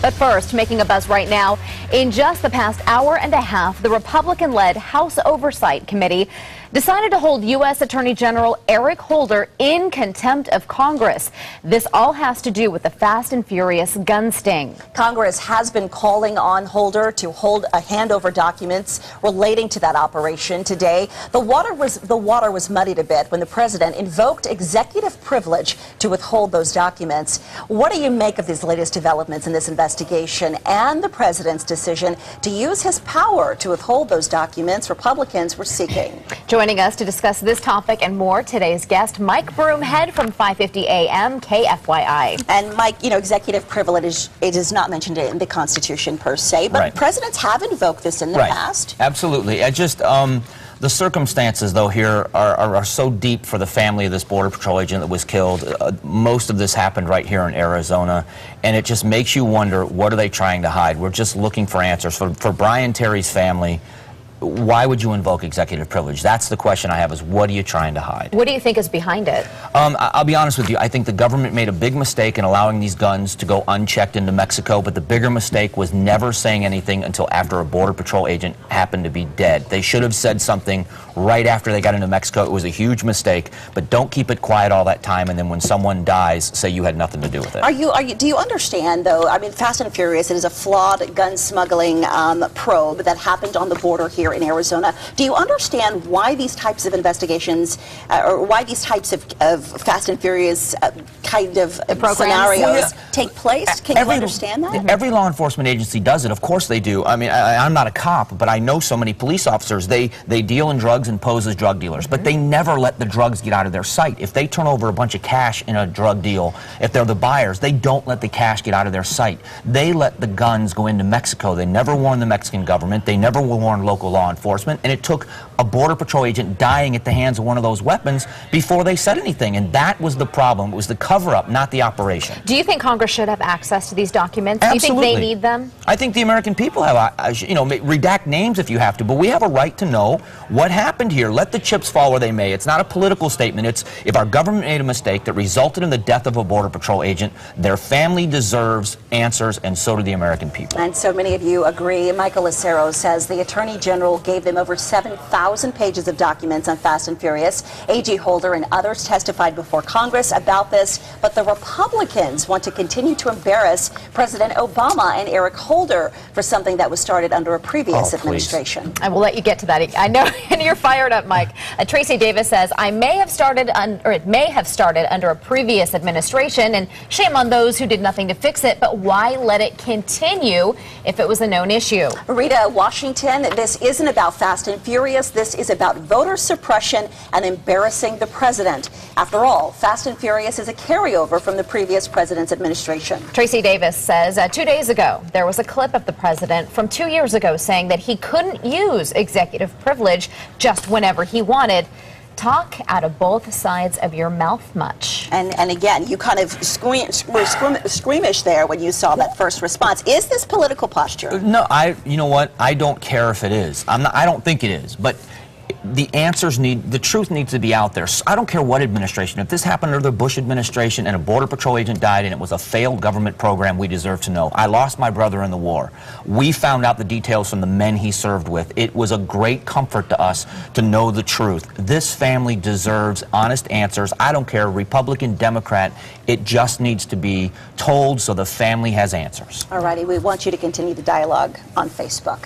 But first, making a buzz right now, in just the past hour and a half, the Republican-led House Oversight Committee decided to hold U.S. Attorney General Eric Holder in contempt of Congress. This all has to do with the fast and furious gun sting. Congress has been calling on Holder to hand over documents relating to that operation today. The water was muddied a bit when the president invoked executive privilege to withhold those documents. What do you make of these latest developments in this investigation and the president's decision to use his power to withhold those documents Republicans were seeking? Joining us to discuss this topic and more, today's guest, Mike Broomhead from 550 AM KFYI. And Mike, you know, executive privilege, it is not mentioned in the Constitution per se, but presidents have invoked this in the past. Absolutely. The circumstances, though, here are so deep for the family of this Border Patrol agent that was killed. Most of this happened right here in Arizona, and it just makes you wonder, what are they trying to hide? We're just looking for answers. For Brian Terry's family, why would you invoke executive privilege? That's the question I have, is what are you trying to hide? What do you think is behind it? I'll be honest with you. I think the government made a big mistake in allowing these guns to go unchecked into Mexico, but the bigger mistake was never saying anything until after a Border Patrol agent happened to be dead. They should have said something right after they got into Mexico. It was a huge mistake, but don't keep it quiet all that time, and then when someone dies, say you had nothing to do with it. Do you understand, though, I mean, Fast and Furious, it is a flawed gun smuggling probe that happened on the border here in Arizona. Do you understand why these types of investigations, or why these types of Fast and Furious kind of scenarios take place? Can you understand that? Every law enforcement agency does it. Of course they do. I mean, I'm not a cop, but I know so many police officers. They deal in drugs and pose as drug dealers, but they never let the drugs get out of their sight. If they turn over a bunch of cash in a drug deal, if they're the buyers, they don't let the cash get out of their sight. They let the guns go into Mexico. They never warn the Mexican government. They never warn local law enforcement, and it took a Border Patrol agent dying at the hands of one of those weapons before they said anything, and that was the problem. It was the cover-up, not the operation. Do you think Congress should have access to these documents? Absolutely. Do you think they need them? I think the American people have, you know, redact names if you have to, but we have a right to know what happened here. Let the chips fall where they may. It's not a political statement. It's, if our government made a mistake that resulted in the death of a Border Patrol agent, their family deserves answers, and so do the American people. And so many of you agree. Michael Acero says the Attorney General gave them over 7,000 pages of documents on Fast and Furious. AG Holder and others testified before Congress about this, but the Republicans want to continue to embarrass President Obama and Eric Holder for something that was started under a previous administration. I will let you get to that. I know, and you're fired up, Mike. Tracy Davis says, it may have started under a previous administration, and shame on those who did nothing to fix it, but why let it continue if it was a known issue? Rita Washington, this isn't about Fast and Furious. This is about voter suppression and embarrassing the president. After all, Fast and Furious is a carryover from the previous president's administration. Tracy Davis says 2 days ago, there was a clip of the president from 2 years ago saying that he couldn't use executive privilege just whenever he wanted. Talk out of both sides of your mouth much. And again, you kind of were squeamish there when you saw that first response. Is this political posture? No, you know what? I don't care if it is. I don't think it is, but the answers the truth needs to be out there. I don't care what administration. If this happened under the Bush administration and a Border Patrol agent died and it was a failed government program, we deserve to know. I lost my brother in the war. We found out the details from the men he served with. It was a great comfort to us to know the truth. This family deserves honest answers. I don't care, Republican, Democrat. It just needs to be told so the family has answers. All righty, we want you to continue the dialogue on Facebook.